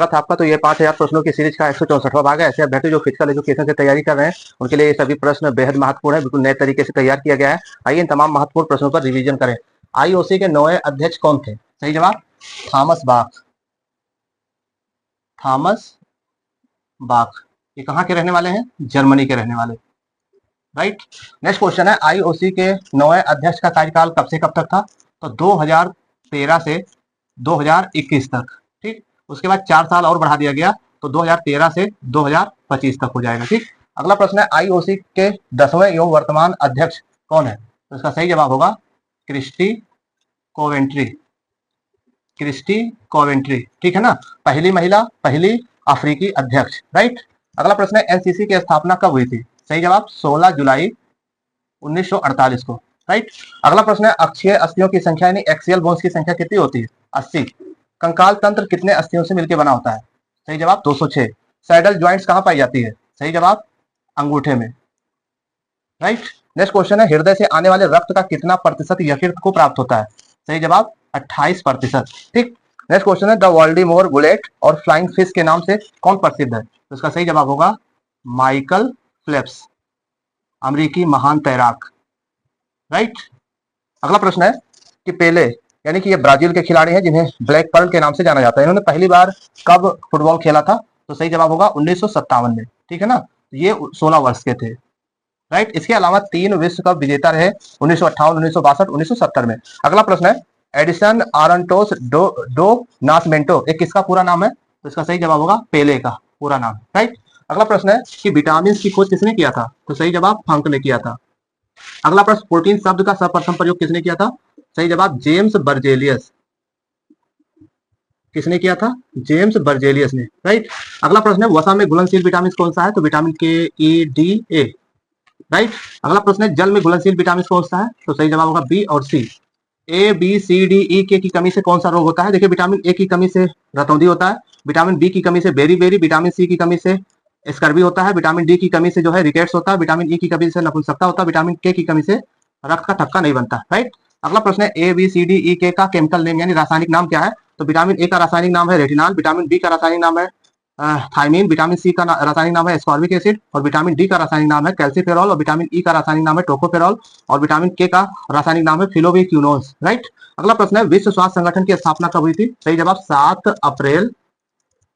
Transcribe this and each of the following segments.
स्वागत है आपका। तो ये 5000 प्रश्नों की सीरीज का 164वां भाग है। ऐसे अभ्यर्थी जो फिजिकल एजुकेशन से तैयारी कर रहे हैं उनके लिए ये सभी प्रश्न बेहद महत्वपूर्ण है, बिल्कुल नए तरीके से तैयार किया गया है। आइए इन तमाम महत्वपूर्ण प्रश्नों पर रिवीजन करें। आईओसी के नौवें अध्यक्ष कौन थे? सही जवाब थॉमस बाख। थॉमस बाख ये कहाँ के रहने वाले हैं? जर्मनी के रहने वाले। राइट। नेक्स्ट क्वेश्चन है, आईओसी के नौवें अध्यक्ष का कार्यकाल कब से कब तक था? तो 2013 से 2021 तक। ठीक, उसके बाद 4 साल और बढ़ा दिया गया तो 2013 से 2025 तक हो जाएगा। ठीक, अगला प्रश्न है, आईओसी के 10वें एवं वर्तमान अध्यक्ष कौन है? तो इसका सही जवाब होगा क्रिस्टी कोवेंट्री। क्रिस्टी कोवेंट्री, ठीक है ना, पहली महिला, पहली अफ्रीकी अध्यक्ष। राइट। अगला प्रश्न है, एनसीसी की स्थापना कब हुई थी? सही जवाब 16 जुलाई 1948 को। राइट। अगला प्रश्न है, अक्षीय अस्थियों की संख्या यानी एक्सियल बोन्स की संख्या कितनी होती है? 80। कंकाल तंत्र कितने अस्थियों से मिलकर बना होता है? सही जवाब 206। सैडल ज्वाइंट्स कहां पाई जाती है? सही जवाब अंगूठे में। राइट। नेक्स्ट क्वेश्चन है, हृदय से आने वाले रक्त का कितना प्रतिशत यकृत को प्राप्त होता है? सही जवाब 28%। ठीक। नेक्स्ट क्वेश्चन है, द वोल्डेमॉर बुलेट और फ्लाइंग फिश के नाम से कौन प्रसिद्ध है? तो इसका सही जवाब होगा माइकल फेल्प्स, अमेरिकी महान तैराक। राइट। अगला प्रश्न है कि पेले यानी कि ये ब्राजील के खिलाड़ी हैं जिन्हें ब्लैक पर्ल के नाम से जाना जाता है, इन्होंने पहली बार कब फुटबॉल खेला था? तो सही जवाब होगा 1957 में। ठीक है ना, ये 16 वर्ष के थे। राइट। इसके अलावा 3 विश्व कप विजेता रहे, 1958, 1962, 1970 में। अगला प्रश्न है, एडिसन आरंटोस डो नासमेंटो एक किसका पूरा नाम है? तो इसका सही जवाब होगा पेले का पूरा नाम। राइट। अगला प्रश्न है कि विटामिन की खोज किसने किया था? तो सही जवाब फंक ने किया था। अगला प्रश्न, प्रोटीन शब्द का सर्वप्रथम प्रयोग किसने किया था? सही जवाब जेम्स बर्जेलियस। किसने किया था? जेम्स बर्जेलियस ने। राइट। अगला प्रश्न है, वसा में घुलनशील विटामिन कौन सा है? तो विटामिन के, ई, डी, ए। राइट। अगला प्रश्न है, जल में घुलनशील विटामिन कौन सा है? तो सही जवाब होगा बी और सी। ए, बी, सी, डी, ई, के की कमी से कौन सा रोग होता है? देखिए, विटामिन ए की कमी से रतौंधी होता है, विटामिन बी की कमी से बेरी, विटामिन सी की कमी से स्कर्वी होता है, विटामिन डी की कमी से जो है रिकेट्स होता है, विटामिन ई की कमी से नपुंसकता होता है, विटामिन के की कमी से रक्त का थक्का नहीं बनता। राइट। अगला प्रश्न है, ए, बी, सी, डी, ई, के का केमिकल नेम यानी रासायनिक नाम क्या है? तो विटामिन ए का रासायनिक नाम है रेटिनॉल, विटामिन बी का रासायनिक नाम है थायमीन, विटामिन सी का रासायनिक नाम है एस्कॉर्बिक एसिड, और विटामिन डी का रासायनिक नाम है कैल्सीफेरॉल, और विटामिन ई का रासायनिक नाम है टोकोफेरॉल, और विटामिन के का रासायनिक नाम है फिलोबिक्यूनोज। राइट। अगला प्रश्न है, विश्व स्वास्थ्य संगठन की स्थापना कब हुई थी? सही जवाब 7 अप्रैल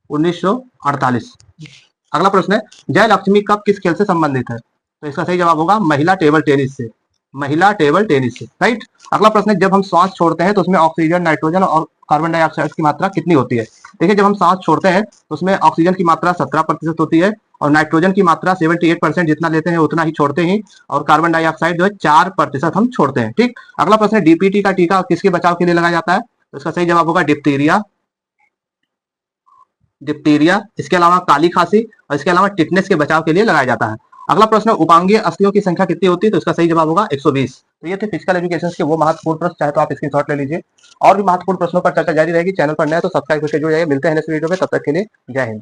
1948। अगला प्रश्न है, जयलक्ष्मी कप किस खेल से संबंधित है? तो इसका सही जवाब होगा महिला टेबल टेनिस से। महिला टेबल टेनिस से। राइट। अगला प्रश्न है, जब हम सांस छोड़ते हैं तो उसमें ऑक्सीजन, नाइट्रोजन और कार्बन डाइऑक्साइड की मात्रा कितनी होती है? देखिए, जब हम सांस छोड़ते हैं तो उसमें ऑक्सीजन की मात्रा 17% होती है, और नाइट्रोजन की मात्रा 78% जितना लेते हैं उतना ही छोड़ते हैं, और कार्बन डाइऑक्साइड जो है 4% हम छोड़ते हैं। ठीक। अगला प्रश्न है, डीपीटी का टीका किसके बचाव के लिए लगाया जाता है? तो इसका सही जवाब होगा डिप्थीरिया। डिप्थीरिया, इसके अलावा काली खांसी और इसके अलावा टिटनेस के बचाव के लिए लगाया जाता है। अगला प्रश्न, उपांगीय अस्थियों की संख्या कितनी होती है? तो इसका सही जवाब होगा 120। तो ये थे फिजिकल एजुकेशन के वो महत्वपूर्ण प्रश्न, चाहे तो आप स्क्रीनशॉट ले लीजिए। और भी महत्वपूर्ण प्रश्नों पर चर्चा जारी रहेगी। चैनल पर नए तो सब्सक्राइब करके जुड़ जाइए। मिलते हैं नेक्स्ट वीडियो में, तब तक के लिए जय हिंद।